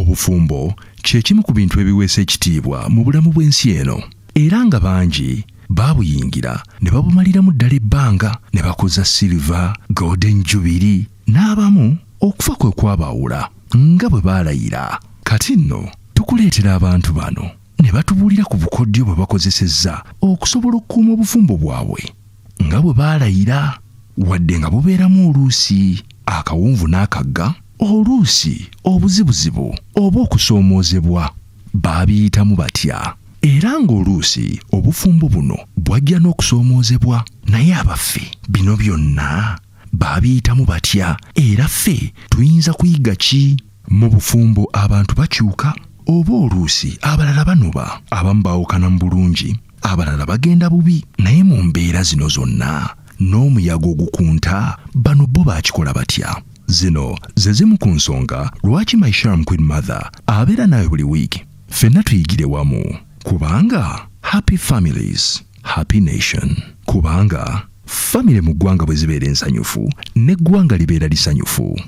Obufumbo kye kimu ku bintu ebiweesa ekitiibwa mu bulamu bw'ensi eno, era nga bangi baabuyingira ne babumaliramu ddala ebbanga ne bakoza silver, golden jubilee, n'abamu okufa kwe kwabaawula nga bwe baalayira. Kati nno tukuleetera abantu bano ne batubuulira ku bukodyo bwe bakozesezza okusobola okukuuma obufumbo bwabwe nga bwe baalayira, wadde nga bubeeramu oluusi akawunvu n'akagga, oluusi obuzibuzibu oba okusoomoozebwa. Baabiyitamu batya? Era ng'oluusi obufumbo buno bwajja n'okusoomoozebwa, naye abaffe bino byonna baabiyitamu batya? Era ffe tuyinza kuyiga ki? Mu bufumbo abantu bakyuka, oba oluusi abalala banoba, abamu baawukana mu bulungi, abalala bagenda bubi. Naye mu mbeera zino zonna n'omuyaga ogukunta, bano bo baakikola batya? Zino ze zimu ku nsonga lwaki My Charm Queen Mother abeera nawe buli wiiki. Ffenna tuyigire wamu, kubanga happy families, happy nation. Kubanga famire mu ggwanga bwe zibeera ensanyufu, n'eggwanga libeera lisanyufu.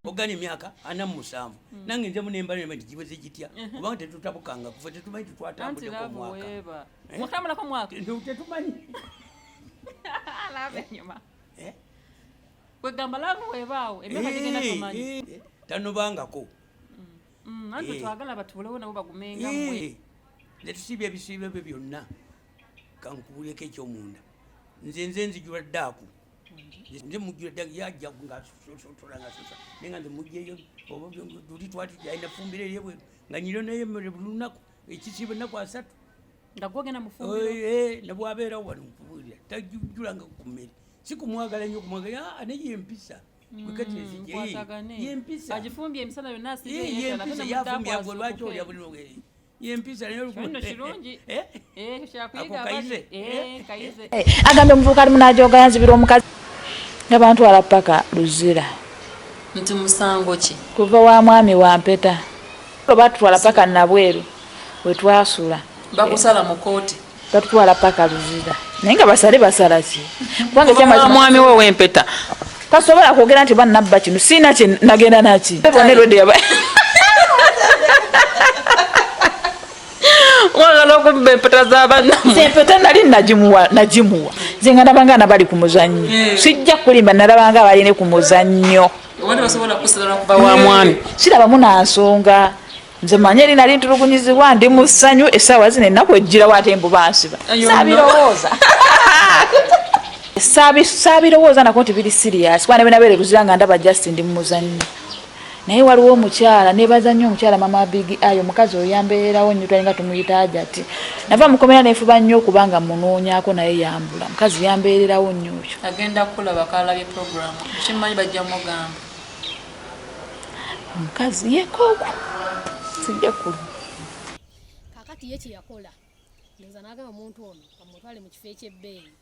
Ogani myaka 47 nange nze munemba ne kiboze kitya kubanga tetutabukanga kufa tetumanyi twatambula ko mwaka mwaka ko mwaka tetumanyi alabe nyuma kwe gamba langu webaawo emyaka tigenda tumanyi tanobangako antu twagala batubulewo nabo bagumenga mwe netusibye ebisiibe bye byonna kankubuleko ekyomunda nze nzijula ddaaku nze mujjira ddaaku yajja nga sotolanga sosa nenga nze mujjeyo oba tuli twatujjaina fumbire lyebwe nga nyiro neyemere bulunaku ekisiibe ennaku 3 nga gwogenda mufumbire nebwabeerawo wano nkubulira tajjulanga ku mmere si kumwagala nnyo kumwagala naye yempisa yempisa agifumbye emisana yonna yempisa yafumbyago lwaki olya buli lwogere yempisa agambye omuvubuka ali munajoga yanzibira omukazi nga bantwala paka Luzira. Nti musango ki? Kuva wa mwami wa Mpeta batutwala paka Nabweru wetwasula bakusala mu kooti batutwala paka Luzira naye nga basala ki kubanga kyama mwami we w'Empeta tasobola kwogera nti bana nabba kino sina kye nagenda naki bonero yaba wagala okubba empeta z'abanna empeta nali nagimuwa zenga nabanga bali ku muzannyo sijja kulimba nalabanga balina ku muzannyo wali basobola kusala kuba wa mwami sirabamu nansonga nze manye eri nali ntulugunyizibwa ndi mu ssanyu essaawa zino ennaku ejjira wate embu Bansiba saabirowooza saabirowooza nako nti biri sirias kuba nebenabeere Luzira nga ndaba just ndi mu muzannyo. Naye waliwo omukyala nebaza nnyo omukyala mama Big ayo omukazi oyo yambeerawo nnyo twalinga tumuyita Ajati nava mukomera neefuba nnyo okubanga munoonyaako naye yambula mukazi yambeererawo nnyo oyo agenda kulaba kalabye program kimanyi bajja mugamba omukazi yeekooku sijja kulu kakati ye kyeyakola ndowooza n'agamba omuntu ono amutwale mu kifo eky'ebbeeyi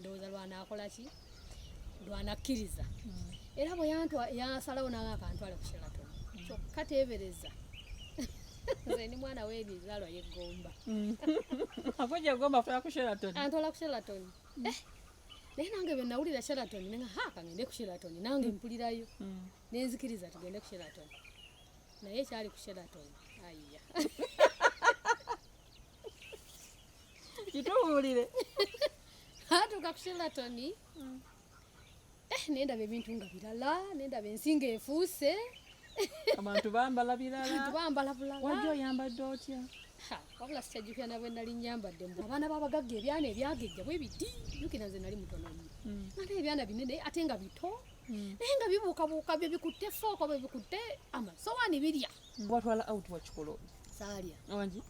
ndowooza lwanaakola ki lwanakkiriza era bwe yasalawo n'akantwale ku Sheraton kyokka teebereza nze ni mwana w'ebizalwa yeggomba akojja gomba afuna ku Sheraton antwala ku Sheraton naye nange bwe nawulira Sheraton nenga kangende ku Sheraton nange mpulirayo nenzikiriza tugende ku Sheraton naye kyali ku Sheraton ayya kituwulire atuuka ku Sheraton nendaba ebintu nga birala nendaba ensinga efuuse abantu bambala birala bambala bulala wajja oyambadde otya wabula sikyajjukira nabwe nali nyambadde abaana babagagga ebyana ebyagejja bwe biti jjukira nze nali mutono nnyo ate ebyana binene ate nga bito naye nga bibuukabuuka bye bikutte fooko bye bikutte amasowaani birya watwala out wakikolo saalya wangi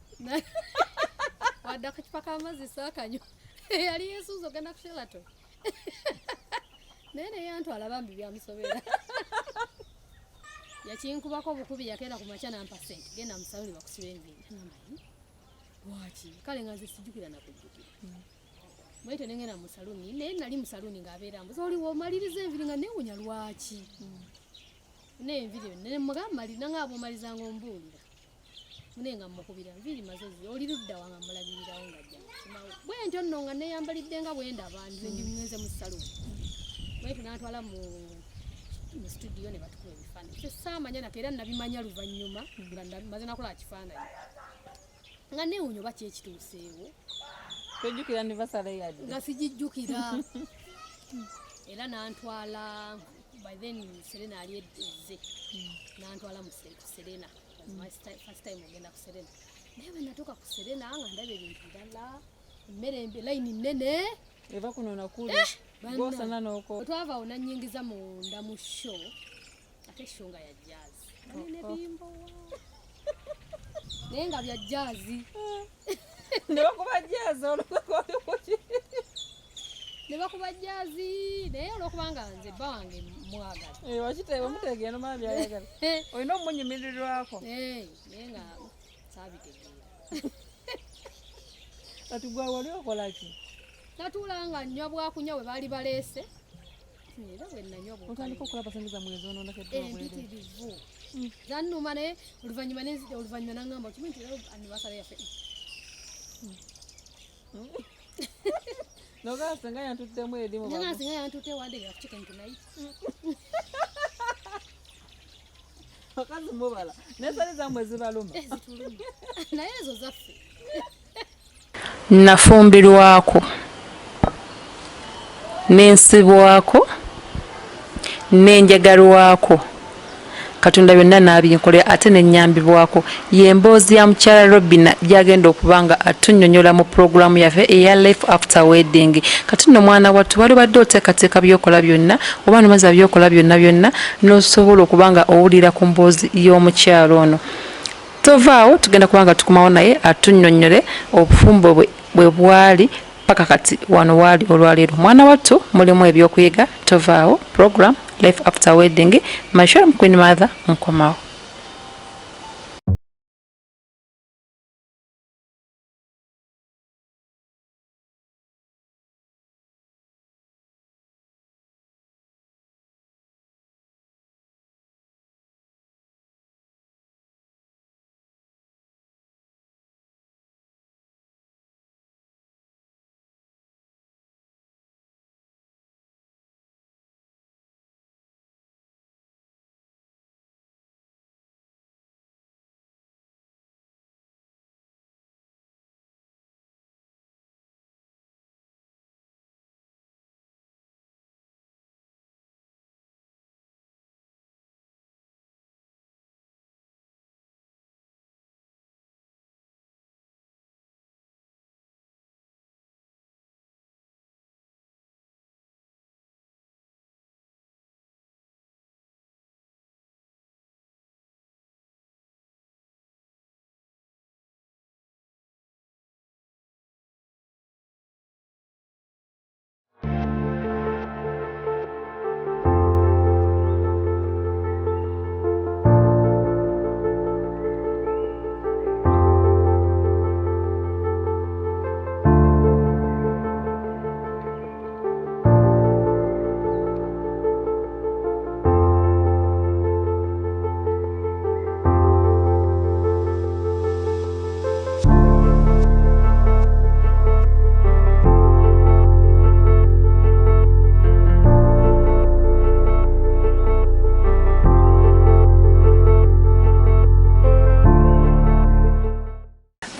wadde akacupa k'amazzi saakanywa yali yesuuza ogenda ku Sheraton naye yantwala bambi byamusobera yakinkubako obukubi yakeera ku makya nampa sente genda mu saluni bakusiba enviiri namanyi lwaki kale nga nze sijjukira nakujjukira bwete nengenda mu saluni naye nali mu saluni ng'abeera mbuza oli w'omaliriza enviiri nga neewunya lwaki naye enviiri nemugamba malira nga ab'omalizanga ombuulira mune nga mmukubira enviiri maze oli ludda wanga mulagirirawo nga jja bwentyo nno nga neeyambalidde nga bwendaba nze ndi mwenze mu saluni bwete n'atwala mu mu studio ne batukuba ebifaananyi kyo saamanya nako era nabimanya luvannyuma nga maze nakola kifaananyi nga neewunya oba kyekituuseewo tojjukira anniversary yadde nga sigijjukira era nantwala by then Serena ali edde nantwala mu Serena first time ogenda ku Serena naye bwe natuuka ku Serena nga ndaba ebintu ddala emmere layini nnene eva kunona kule gosana noko twava onanyingiza munda mu show ate show nga ya jazz nene bimbo naye nga bya jazz ne bakuba jazz ne bakuba jazz naye olwokubanga nze bba wange mwagala wakiteebwa mutegeeno maa byayagala olina omunyumirirwako naye nga saabitegeera kati gwa wali okola ki natuula nga nnywa bwakunywa bwe baali baleese era bwe nanywa otandika okulaba sente za mwezi ononakeempitirivu zannuma naye oluvannyuma nangamba kimu nti era anniversary yaffe nogaa singa yantuttemu eri mu nga singa yantutte wandegera ku chicken tonight bakazi mubala nesali zammwe zibaluma zituluma naye ezo zaffe nafumbirwako nensibwako nenjagalwako katonda byonna n'abinkolera ate nenyambibwako yemboozi ya mukyala Robina gyagenda okubanga atunnyonnyola mu puroguramu yaffe eya life after wedding kati nno mwana wattu wali badde oteekateeka byokola byonna oba nomaze byokola byonna n'osobola okubanga owulira ku mboozi y'omukyala ono tovaawo tugenda kubanga tukumawo naye atunnyonnyole obufumbo bwe bwali paka kati wano wali olwaleero mwana wattu mulimu ebyokuyiga tovaawo program life after wedding Maisha Queen Mother nkomawo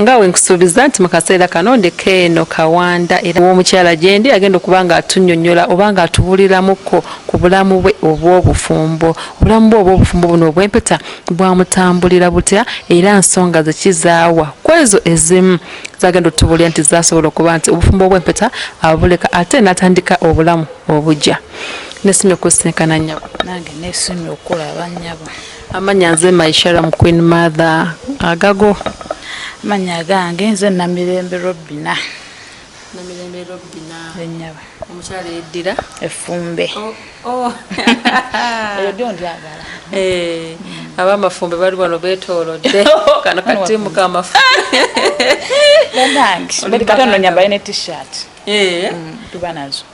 ngawe nkusuubiza nti mu kaseera kano ndeka eno Kawanda era w'omukyala gyendi agenda okubanga atunnyonnyola obanga atubuliramuko ku bulamu bwe obw'obufumbo obulamu bwe obw'obufumbo buno obw'empeta bwamutambulira butya era nsonga zekizaawa kwezo ezimu zagenda otubulira nti zasobola okuba nti obufumbo obw'empeta abuleka ate n'atandika obulamu obujja nesimye okusinkana nnyabo nange nesimye okulaba nnyabo amanya nze Maisha Queen Mother agago manya gange nze Namirembe Robina ennyaba omukyala eddira effumbe eyo dio ndyagala abamafumbe bali wano beetoolodde kano katimu k'amafumbe nange mbali katono nyambaye ne t-shirt tuba nazo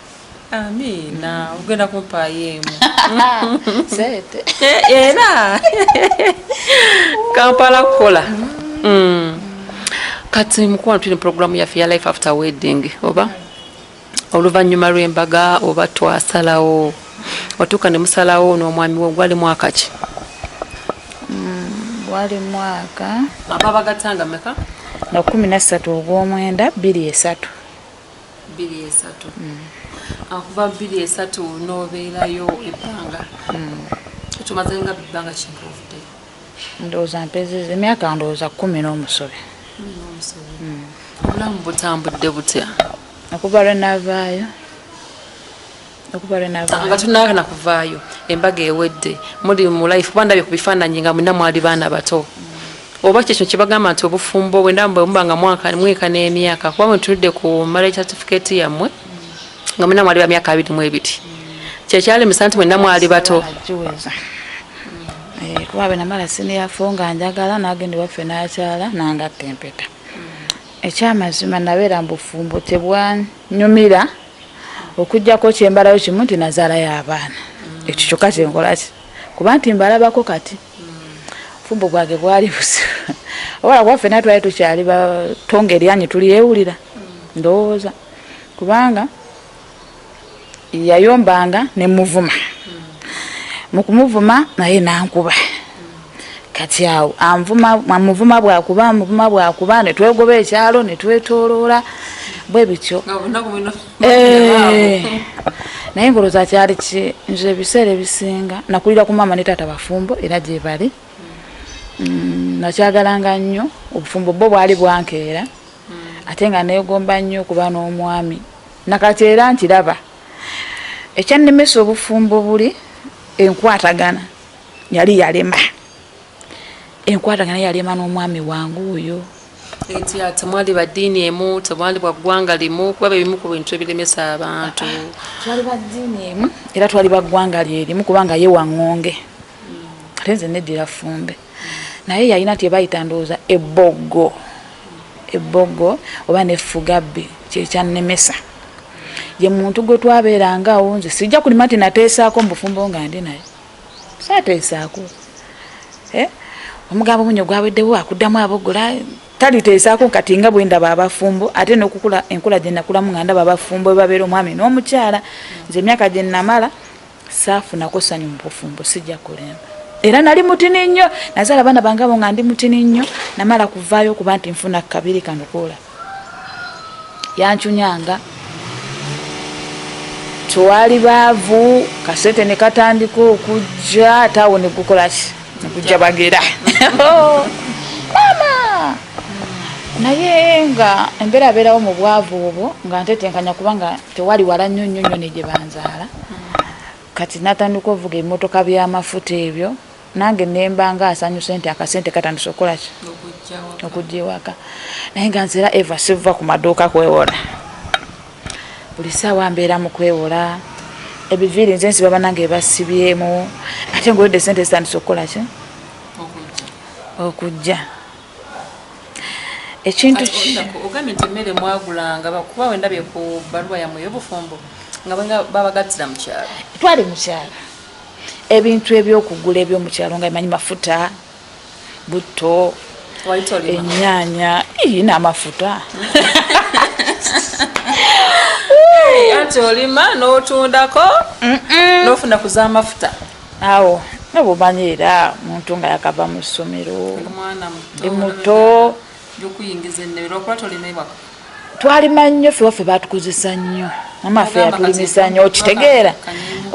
amina ogenda kumpaayo emu sete era Kampala kukola kati mukuwa tuli programu yaffe ya life after wedding oba oluvannyuma lw'embaga oba twasalawo watuuka ne musalawo n'omwami we gwali mwaka ki? Gwali mwaka ababagatanga meka na 13 ogw'omwenda 23. Akuva 23 n'obeerayo ebbanga tumaze nga ebbanga kimprovudde ndowooza mpezeze emyaka ndowooza 10 n'omusobe. Obulamu butambudde butya? Okuva lwe navaayo nga tunakana kuvaayo embaga ewedde muli mu life bandabye ku bifaananyi nga mwina mwali baana bato oba kyekyo kibagamba nti obufumbo bwenda muba nga mweka n'emyaka kuba mwetunudde ku marriage certificate yammwe nga mwina mwali ba myaka 22 kyekyalemesa nti mwena mwali bato kuba bwe namala siniyafo nga njagala nagende waffe n'akyala nangatta empeta. Ekyamazima nabeera mbufumbo tebwanyumira okujjako kyembalayo kimu nti nazaalayo abaana ekyo kyokka kyenkolaki kuba nti mbalabako kati fumbo bwage bwali busibu obala kwaffe natwali tukyali batonga eryanyi tulyewulira ndowooza kubanga yayombanga nemuvuma mukumuvuma naye nankuba kati awo amuvuma bwakuba netwegoba ekyalo netwetoloola bwe bityo naye ngoloza kyali nze ebiseera ebisinga nakulira ku maama ne taata bafumbo era gye bali nakyagalanga nnyo obufumbo bwo bwali bwankeera ate nga neegomba nnyo okuba n'omwami nakati era nkiraba ekyannemesa obufumbo buli enkwatagana yali yalema n'omwami wange oyo eti temwali baddiini emu temwali bwa ggwanga limu kuba bebimu ku bintu ebiremesa abantu twali baddiini emu era twali baggwanga lyerimu kubanga ye waŋŋonge ate nze neddira fumbe naye yalina ti ebayita ndowooza ebbogo oba nefugabbi kyekyannemesa ye muntu gwe twabeerangawo nze sijja kulima nti nateesaako mubufumbo nga ndi naye saateesaako omugambo munyo gwaweddewo akuddamu abogola taliteesaako kati nga bwe ndaba abafumbo ate n'okukula enkula gye nakulamu nga ndaba abafumbo babeera omwami n'omukyala nze emyaka gye namala saafunako ssanyu mu bufumbo sijja kulemba era nali mutini nnyo nazaala abaana bange abo nga ndi mutini nnyo namala kuvaayo okuba nti nfuna kabiri kanukoola yancunyanga twali baavu kasente ne katandika okujja ate awo ne gukolaki nekujja bagera mama naye nga embeera abeerawo mu bwavu obwo nga ntetenkanya kubanga tewali wala nnyo ne gye banzaala kati natandika ovuga ebimotoka by'amafuta ebyo nange nembanga asanyuse nti akasente katandise okukolaki okujja ewaka naye nga nzera eva siva ku maduuka kwewola buli ssaawa mbeera mu kwewola ebiviiri nze nsiba banange ebasibyemu ate ngaolidde sente zitandise okukolaki okujja ekintu ogambye nti emmere mwagulanga kuba wendabye ku bbaluwa yammwe ey'obufumbo nga babagattira mu kyalo twali mu kyalo ebintu ebyokugula ebyomukyalo nga emanyi mafuta butto ennyaanya n'amafuta anti olima n'otundako n'ofuna kuz'amafuta awo nobumanyi era muntu nga yakava mu ssomero ndi muto twalima nnyo ffe waffe batukozesa nnyo amaffe yatulimisa nnyo okitegeera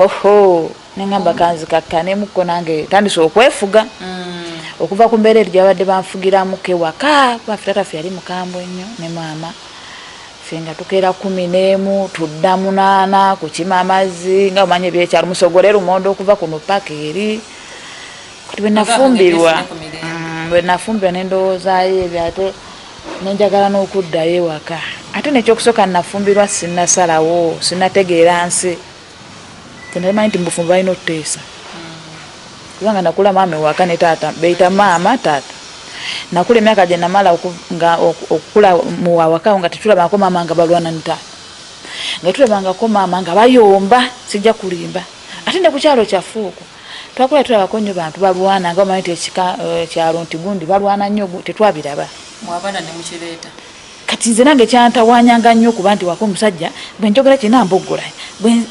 oho neŋŋamba kanzikakkanemuko nange tandise okwefuga okuva ku mbeera eri gyabadde banfugiramuko ewaka baffe tataffe yali mukambwe nnyo ne maama ffe nga tukeera 11 tudda 8 kukima amazzi nga omanyi ebyekyalo musogole lumondo okuva kuno paka eri kati bwe nafumbirwa nendowoozaayo ebyo ate nenjagala n'okuddayo ewaka ate nekyokusooka nafumbirwa sinnasalawo sinnategeera nsi tenalimanyi nti mubufumbo balina okuteesa kubanga nakula maama ewaka ne taata beyita maama taata nakula emyaka gye namala okukula mu awaka nga tetulabangako maama nga balwana ne taata nga tulabangako maama nga bayomba sijja kulimba ate ne ku kyalo kyaffe okwo twakula tulabako nnyo bantu balwana nga omanyi nti ekyalo nti gundi balwana nnyo tetwabiraba mwabaana ne mukireeta kati nze nange kyantawanyanga nnyo kuba nti wako omusajja bwe njogera kina mbogola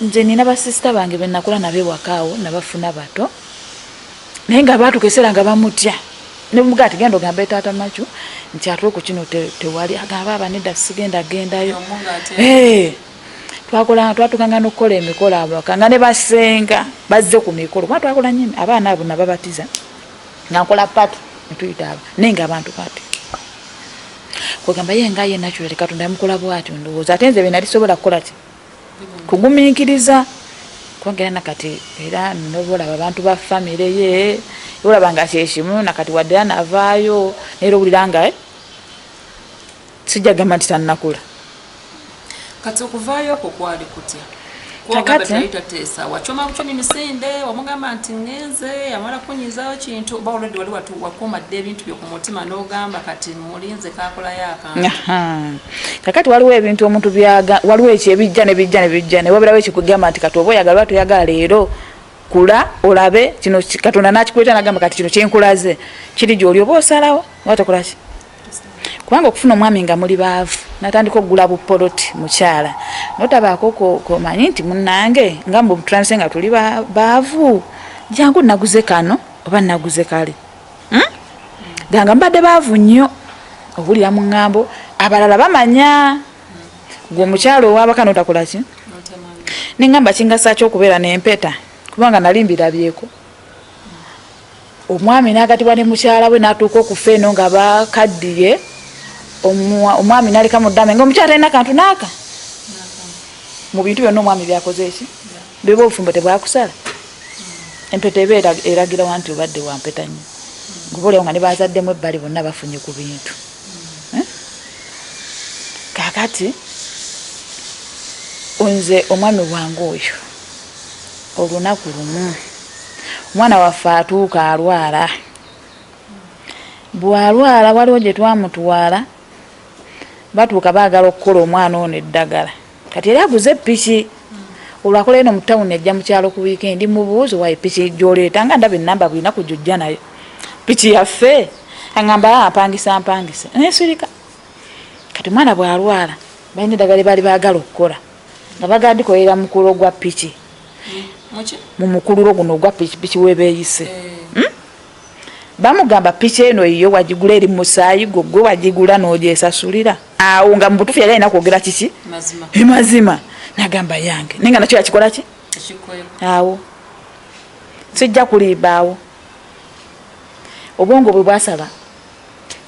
nze nina basisita bange be nakula nabe wakaawo nabafuna bato naye nga baatuka eseera nga bamutya ne bumugaa ati genda ogamba taata Machu nti ate ku kino tewali agamba abanedda sigenda gendayo twatukanga n'okukola emikolo abakanga ne basenga bazze ku mikolo kuba twakola nnyo abaana abo nababatiza nga nkola pati netuyita abo naye nga abantu kati kwegamba ye nga ye naturally Katonda yamukola bw'atyo ndowooza ate nze bye nali sobola kukola ki kugumiikiriza kwongera nakati era nobolaba abantu ba famire ye olaba nga kyeshimu nakati wadde navaayo naye owulira nga sijja gamba nti tannakula kati okuvaayo okwo kwali kutya tesa wachoma kuchoni misinde wamugamba nti ngenze amala kunyizaawo kintu oba olwedde wali wakuumadde ebintu byokumutima n'ogamba kati mulinze kakola yakantu kakati waliwo ebintu omuntu byaga waliwo ekyo ebijja ne wabirawo ekikugamba nti kati oba oyagala toyagala leero kula olabe kino Katonda n'akikuleeta n'agamba kati kino kyenkulaze kiri gy'oli oba osalawo watakola ki kubanga okufuna omwami nga muli baavu natandika okugula bupoloti mukyala notabaako komanyi nti munnange nga mbu transe nga tuli baavu jangu naguze kano oba naguze kale ganga mbadde baavu nnyo obulira mu ŋŋambo abalala bamanya gwe omukyala owabaka notakola ki neŋŋamba kingasa ky'okubeera n'empeta kubanga nali mbirabyeko omwami n'agatibwa ne mukyala we n'atuuka okufa eno nga bakaddiye omwami naleka muddame ngaomukyala talina kantu naaka mu bintu byonna omwami byakoze eki beba obufumbo tebwakusala empeta eba eragira wanti obadde wampeta nnyo gubolewo nga ne bazaddemu ebbali bonna bafunye ku bintu kakati nze omwami wange oyo olunaku lumu omwana waffe atuuka alwala bwalwala waliwo gye twamutwala batuuka baagala okukola omwana ono eddagala kati yali aguze piki olwakola eno mu tawuni ejja mukyalo ku wiikendi mubuuzo waye piki gyoleeta nga ndaba ennamba bulina kujujja nayo piki yaffe aŋŋamba mpangisa nesirika kati omwana bwalwala balina eddagala baali baagala okukola nga bagandikolerera mukulu ogwa piki mu mukululo guno ogwa piki webeeyise bamugamba piki eno iyo wagigula eri musaayi gwe wagigula n'ogyesasulira awo nga mu butuufu yali alina kwogera kiki mazima nagamba yange naye nga nakyo yakikola ki awo sijja kulimba awo obwongo bwe bwasala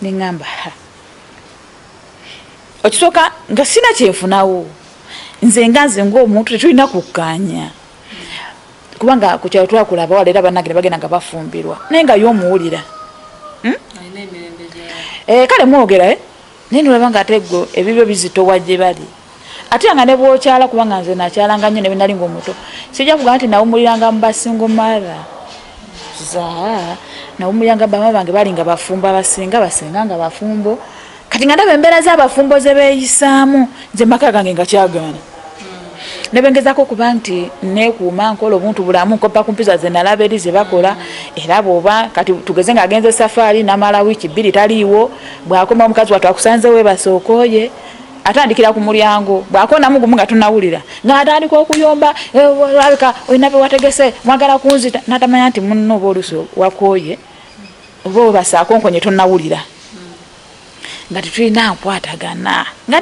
neŋŋamba okisooka nga sina kyenfunawo nze ng'omuntu tetulina kukkaanya kubanga ku kyalo twakulaba wala era bannange ne bagenda nga bafumbirwa naye nga y'omuwulira kale mwogera naye nolaba nga ate gwe ebibyo bizitowa gye bali ate nga ne bwokyala kubanga nze nakyalanga nnyo ne bwe nali ng'omuto sijja kugamba nti nawumuliranga mu basingo mara nawumuliranga bama bange bali nga bafumbo basenga nga bafumbo kati nga ndaba embeera z'abafumbo ze beeyisaamu nze maka gange nga kyagaana nebengezako okuba nti nekuuma nkola obuntu bulamu nkopa ku mpiza ze nalaba eri ze bakola era bw'oba kati tugeze ng'agenze safaari namala wiiki 2 taliiwo bw'akoma omukazi wattu akusanze webasookooye atandikira ku mulyango bw'akonamu gumu nga tunawulira ng'atandika okuyomba alabika olina bye wategese mwagala kunzita natamanya nti munno oba oluso wakooye oba webasaako tonawulira nga tetulina nkwatagana nga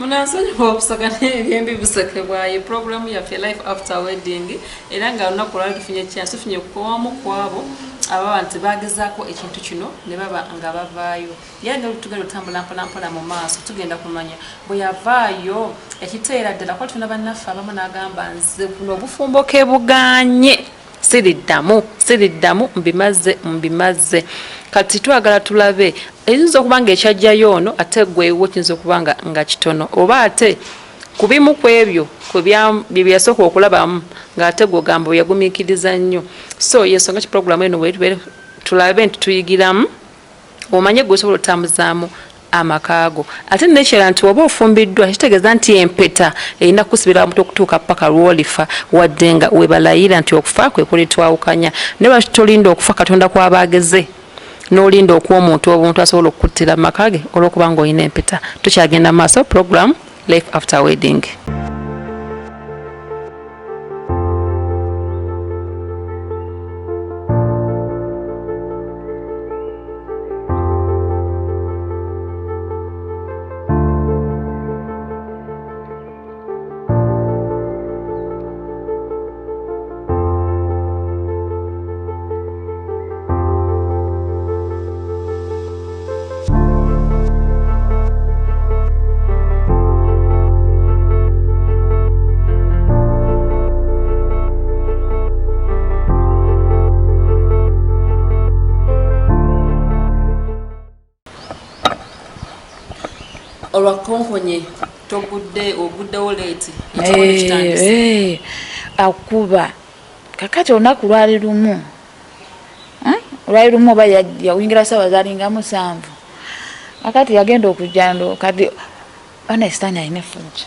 munasonyiwa okusagana ebyembi bisekebwayo programu yaffe life after wedding era nga olunaku lwali tufunye chance tufunye kukowamu kwabo ababa nti bagezaako ekintu kino ne baba nga bavaayo yanga tugenda otambula mpolampola mu maaso tugenda kumanya bwe yavaayo ekiteera ddala kuba tuna bannaffe abamu n'agamba nze buno obufumbo ke buganye siriddamu mbimaze kati twagala tulabe eyinza okuba nga ekyajjayo ono ate gwewo kiyinza okuba nga kitono oba ate ku bimu ku ebyo bye byasooka okulabamu ng'ate gw'ogamba yagumiikiriza nnyo so yensonga ki puroguramu eno wetubeere tulabe nti tuyigiramu omanye gwe osobola otambuzaamu amakaago ate nekera nti oba ofumbiddwa kitegeeza nti empeta erina kusibira omuntu okutuuka paka lwolifa wadde nga webalayira nti okufa kwe kulitwawukanya ne batolinda okufa Katonda kw'abaageze n'olinda okuwa omuntu obuntu asobola okukuttira mu maka ge olw'okuba ng'olina empeta. Tukyagenda maaso program Life After Wedding. Olwakonkonye oguddewo leeti akuba kakati olunaku lwali lumu oba yawingira ssaawa zalinga 7 kakati yagenda okujjando kati onesitani alina effuja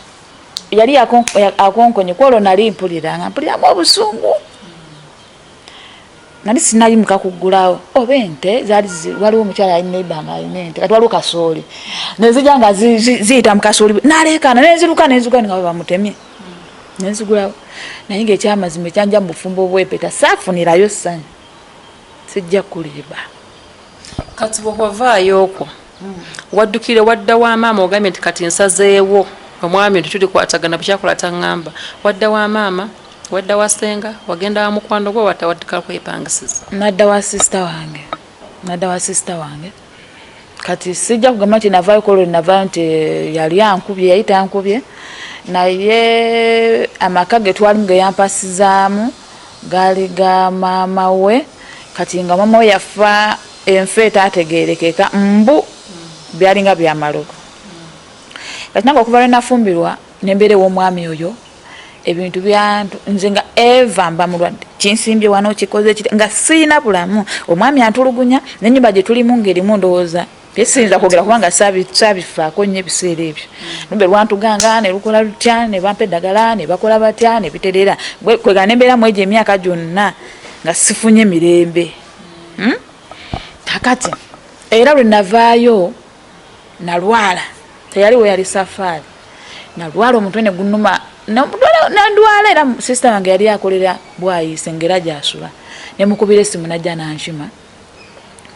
yali akonkonye kwolwo nali mpuliramu obusungu nali sinayimuka kuggulawo oba ente waliwo omukyala alina ebbanga alina ente kati waliwo kasooli nezijja nga ziyita mu kasooli naleekaana nenziruka nga bamutemye nenzigulawo naye ngaekyamazima ekyanja mu bufumbo obwepeta saafunirayo ssanyu sijja kuliba. Kati bw'ovaayo okwo waddukire wadda wa maama ogambye nti kati nsazeewo omwami nti tulikwatagana bukyakola taŋŋamba wadda wa maama wadda wa senga wagenda wa mukwano gwe watawaddika kwepangisiza? Nadda wa sister wange kati sijja kugamba nti navaayo kolwo navaayo nti yali ankubye yayita ankubye naye amaka ge twalimu ge yampasizaamu gaali ga maama we kati nga maama we yafa enfa etaategeerekeka mbu byalinga byamalogo kati nange okuva lwe nafumbirwa nembeera ew'omwami oyo ebintu byantu nze nga eva mba mulwadde kinsimbye wano kikoze nga siina bulamu omwami antulugunya n'ennyumba gye tulimu ng'erimu ndowooza byesiyinza kwogera kubanga saabifaako nnyo ebiseera ebyo lumbe lwantuganga ne lukola lutya ne bampa eddagala ne bakola batya ne biterera kwegana nembeeramu egyo emyaka gyonna nga sifunye mirembe. Kakati era lwe navaayo nalwala teyaliwo yali safaari nalwala omutwe ne gunnuma nandwala era sisita wange yali akolera bwayise ngera gyasula nemukubira essimu najja nankima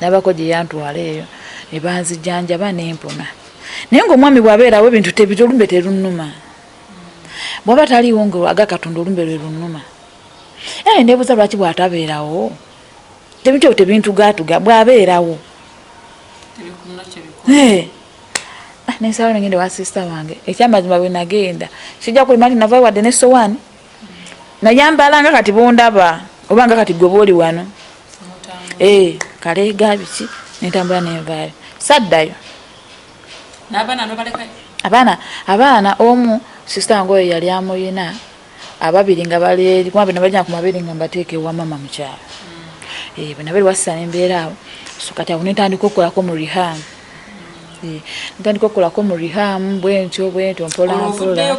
nabako gye yantwala eyo ne banzijjanjaba nempona naye ng'omwami bw'abeerawo ebintu tebito olumbe terunnuma bw'aba taliiwo ng'aga Katonda olumbe lwe lunnuma neebuuza lwaki bw'atabeerawo tebityo tebintugaatuga bw'abeerawo nensalawo nengende wa sisita wange ekyamazima bwe nagenda sijja kulima nti navaayo wadde nesowaani nayambalanga kati bondaba oba nga kati gwe booli wano kaleega biki nentambula nenvaayo saddayo. Abaana omu sisita wange oyo yali amuyina ababiri nga baleeri kuba bena bajja ku mabiri nga mbateeka ewa mama mukyala bena bali wasisa nembeeraawo so kati awo nentandika okukolako mu reham bwentyo mpolampola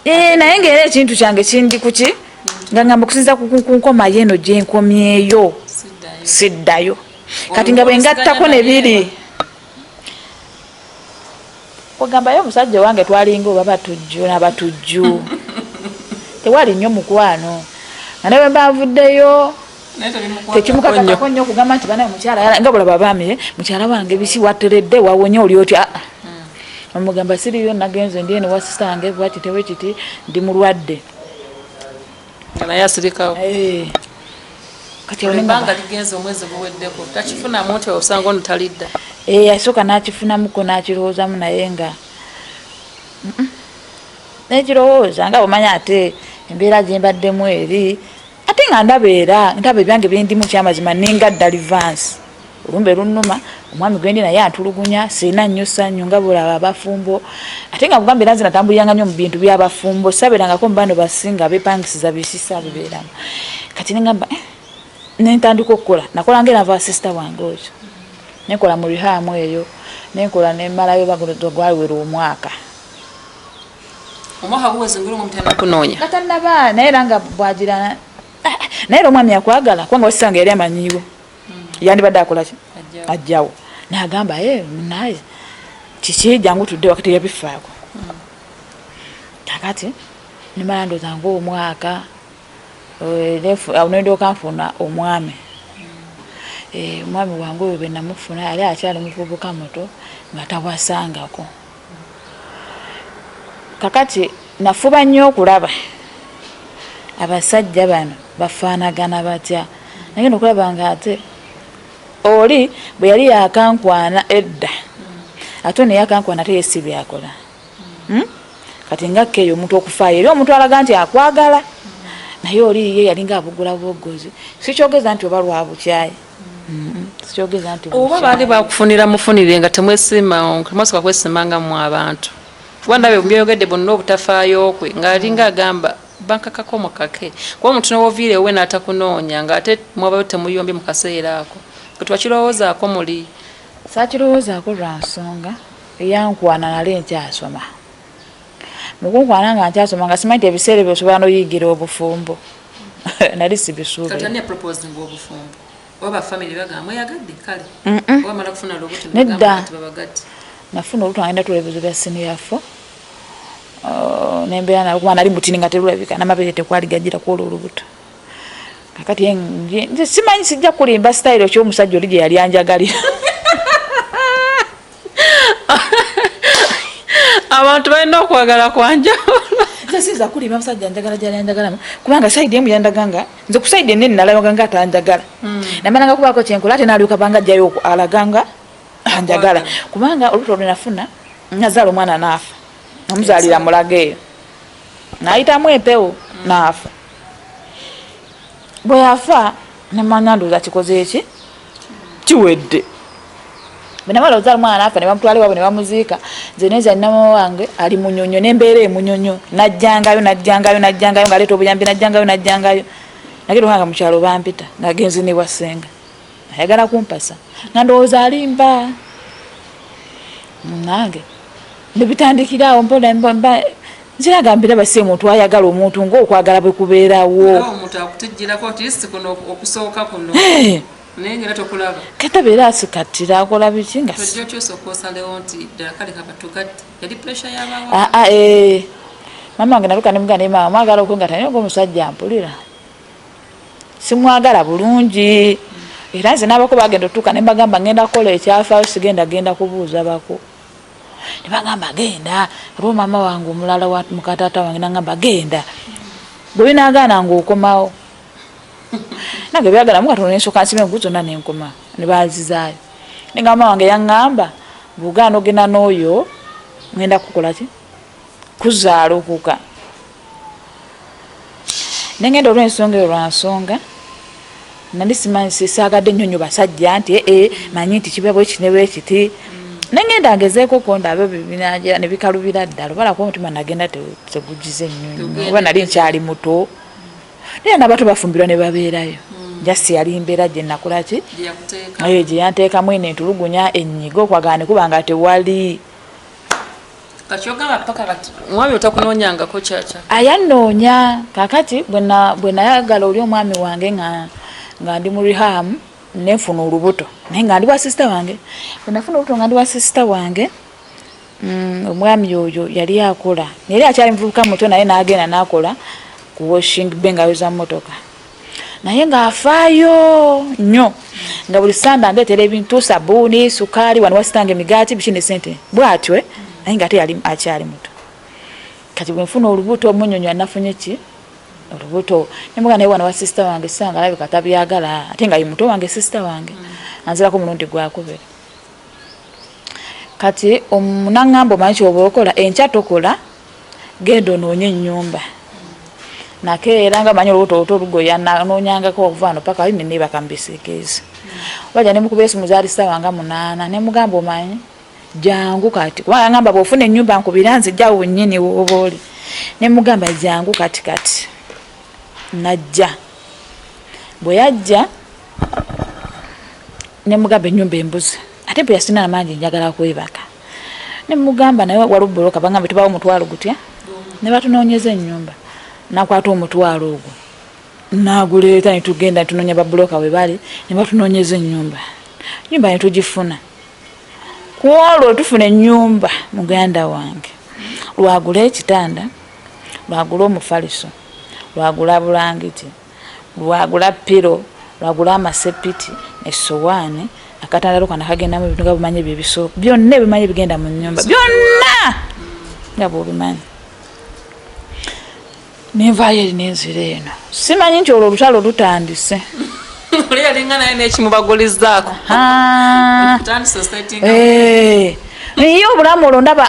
naye ngaera ekintu kyange kindi kuki nga ngamba okusinza ku nkoma yeeno gyenkomyeyo siddayo kati nga bwengattako nebiri ogambayo omusajja wange twalinga oba batujju n'abatujju tewali nnyo mukwano nga ne bwe mbavuddeyo tekimukakatako nnyo okugamba nti bana omukyala nga bulaba baami mukyala wange biki wateredde wawonye oli oti omugamba siriyo nagenze ndi eno wa sisita wange bwati tewe kiti ndi mulwadde naye asirikawo kati olembanga ligenze omwezi guweddeko takifunamu nti osanga ono talidda asooka n'akifunamuko n'akirowoozamu naye nga nekirowooza nga bwomanya ate embeera gyembaddemu eri ate nga ndaba ebyange byendimu kyamazima ningadda livansi olumbe lunnuma omwami gwendi naye antulugunya sirina nnyo ssanyu nga bulaba abafumbo ate nga bugambe era nze natambuliranga nnyo mu bintu by'abafumbo sabeerangako mu bano basinga abepangisiza bisisa bibeeramu kati nengamba nentandika okukola nakola ngaenava sisita wange oyo nekola mu rihamu eyo nenkola nemalayo bagwaliwera omwaka guweze ngeri omutanakunoonya katannaba naye era nga bwagirana naye era omwami yakwagala kubanga wasisanga yali amanyiiwo yandibadde akola ki ajjawo n'agamba naye kiki jangu tudde wakati yabifaako kakati nimala ndooza ng'omwaka nendooka nfuna omwami omwami wange oyo benamufuna yali akyali muvubuka muto nga tawasangako kakati nafuba nnyo okulaba abasajja bano bafaanagana batya nagenda okulaba nga ate oli bwe yali yakankwana edda ate ne yakankwana ate yesi byakola kati nga keeyo omuntu okufaayo eri omuntu alaga nti akwagala naye oli ye yalinga abugula bwogozi sikyogeza nti oba lwabukyayi sikyogeza nti oba baali bakufunira mufunire nga temwesima kwesimanga mu abantu kuba ndabe byeyogedde bonna obutafaayo okwe ng'alinga agamba bankakako mukake kuba omuntu n'owoviirewe n'atakunoonya ng'ate mwabayo temuyombye mu kaseera ako ketwakirowoozaako muli saakirowoozaako lwa nsonga eyankwana nali nkyasoma mukunkwana nga nkyasoma nga simanyi ebiseera ebyo osobola n'oyigira obufumbo nali sibisuubira nedda nafuna olutu ngenda tula ebizo bya siniyafo nembeera nakuba nali mutini nga terulabika namabere tekwali gajira kwola olubuto kakati nze simanyi sijja kulimba sitayiro ky'omusajja oli gye yali anjagalira abantu balina okwagala kwanja nze siza kulimba musajja njagala gyali anjagalamu kubanga saidi emu yandaganga nze ku saidi ennene nalabaganga atanjagala namalanga kubaako kyenkola ate naalyoka banga jjayo alaganga anjagala kubanga olubuto olwo nafuna nazaala omwana naafa omuzaalira mulaga eyo nayitamu empewo naafa bwe yafa nemanya ndooza kikoze eki kiwedde benamala ozaala omwana naafa ne bamutwala ewaabwe ne bamuziika nze neza nnama wange ali munyonyo nembeera emunyonyo najjangayo ngaleeta obuyambi najjangayo nagenda okanga mukyalo bampita ngagenzi ne wasenga ayagala kumpasa nga ndowooza alimba nange nebitandikirawo mpola nziragambira basi omuntu ayagala omuntu ngaokwagala bwe kubeerawo katabeera asikattira akola biki nga mama wange naluka nemuganda mama mwagala okwengata naye ngaomusajja mpulira simwagala bulungi era nze n'abako bagenda otuuka ne mbagamba ngenda kukola ekyafaayo genda kubuuza bako ne bagamba genda olwo mama wange omulala mukataata wange nagamba genda bwe binaagaana ngaokomawo nange byagala mukatono nensooka nsima enguzi zonna nenkoma ne bazizaayo nenga mama wange yaŋŋamba bugaana ogenda n'oyo ngenda kukola ki kuzaala okuka nengenda olw'ensonga eyo lwa nsonga nali simanyi sisaagadde nnyonnyo basajja nti manyi nti kiba bwekine kiti nengenda ngezeeko kondabe bibinagira ne bikalubira ddala obalako omutima nagenda tegugize ennyonnyo oba nali nkyali muto naye nabato bafumbirwa ne babeerayo jasi yali mbeera gye nakola ki gye yanteekamu eno entulugunya ennyiga okwagala ne kuba nga tewali omwami otakunoonyangako kyakya ayanoonya kakati bwe nayagala oli omwami wange nga ndi mu reham nenfuna olubuto naye nga ndi wa sisita wange bwe nafuna olubuto nga ndi wa sisita wange omwami oyo yali akola naye akyali muvubuka muto naye n'agenda n'akola ku washing bay nga yoza mmotoka naye ng'afaayo nnyo nga buli sanda ndeetera ebintu sabuuni sukaali wano wasitanga emigaati biki ne sente bw'atyo naye nga ate yali akyali muto kati bwe nfuna olubuto omunyonyo anafunye ki olubuto nemuga naye wano wa sisita wange sanga alabika tabyagala ate nga ye muto wange sisita wange anzirako omulundi gwakubiri kati omunaŋŋamba omanyi kyoba okola enkya tokola genda onoonye ennyumba nakeera nga manyi olubuto olugoya noonyangako okuva wano paka wali nenebaka mubisiikeezi obaja nemukuba esimu zaali ssaawa nga 8 nemugamba omanyi jangu kati kubanga ngamba bwofuna ennyumba nkubira nzijjawo wennyini woba oli nemugamba jangu kati najja bwe yajja nemugamba ennyumba embuzi ate bwe yasina amangi njagala kwebaka nemugamba naye waluboloka bagambe tubawo omutwalo gutya ne batunoonyeza ennyumba nakwata omutwalo ogwo naguleeta ne tugenda tunoonya babuloka we bali ne batunoonyeza ennyumba ne tugifuna ku olwo tufuna ennyumba muganda wange lwagula ekitanda lwagula omufaliso lwagula bulangiti lwagula piro lwagula amasepiti essowaani akatandalo kana kagendamu ebintu nga bumanyi ebyebiso byonna ebimanyi bigenda mu nnyumba byonna nga bwobimanyi nenvaayo eri nenzira eno simanyi nti olwo olutalo lutandise oli yalinga naye nekimubagulizaako niye obulamu olwo ndaba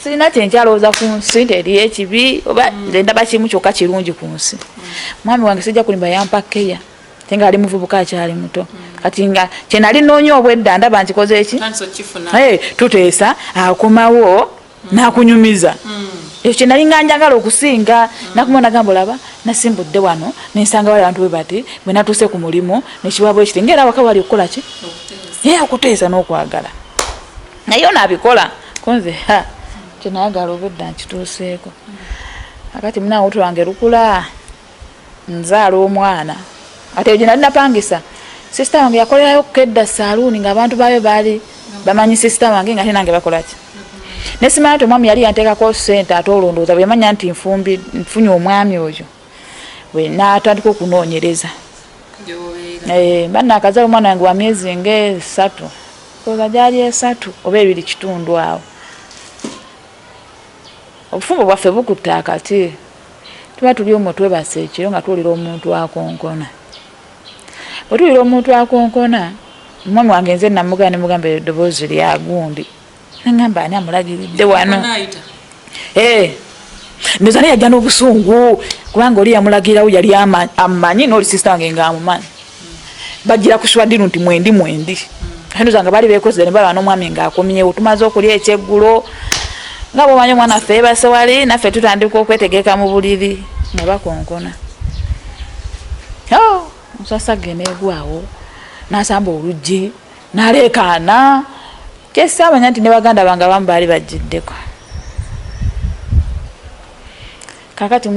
sirina kyenkyalowooza ku nsi nti eriyo ekibi oba nze ndaba kimu kyokka kirungi ku nsi mwami wange sijja kulimba yampakeya ate nga ali muvubuka akyali muto kati nga kyenali noonya obwedda ndaba nkikoze eki tuteesa akomawo nakunyumiza ekyo kyenali nga njagala okusinga nakumwa nagamba olaba nasimbudde wano nensanga bali abantu bwe bati bwe natuuse ku mulimu nekibaabwe ekiti ngaera waka wali okukola ki okuteesa n'okwagala naye onaabikola konze kyenayagala obwedda nkituuseeko akati munaawe otu lwange lukula nzaala omwana ate egyo nali napangisa sisita wange yakolerayo kukedda saaluuni ng'abantu baayo baali bamanyi sisita wange nga nange bakola ki nesimanya nti omwami yali yanteekako sente ate olondooza bwe yamanya nti nfunye omwami oyo bwe naatandika okunoonyereza banna akazaala omwana wange wa myezi nga 3 oza gyali 3 oba 2.5 awo obufumbo bwaffe bukutta akati tuba tuli omwo twebasa ekiro nga tuwulira omuntu akonkona bwe tuwulira omuntu akonkona omwami wange nze namugana nemugamba eddoboozi lya gundi nangamba ani amulagiridde wano ndoza naye yajja n'obusungu kubanga oli yamulagirawo yali amanyi n'oli sisita wange ngaamumanyi bajjira kuswadiru nti mwendi ndoza nga bali beekozere ne balaba n'omwami ngaakomyewo tumaze okulya ekyeggulo nga bwomanyi omwana waffe yebase wali naffe tutandika okwetegeka mu buliri nga bakonkona musasage neegwawo nasamba oluggi naleekaana kyesaamanya nti ne baganda bange abamu baali bajjiddeko kakati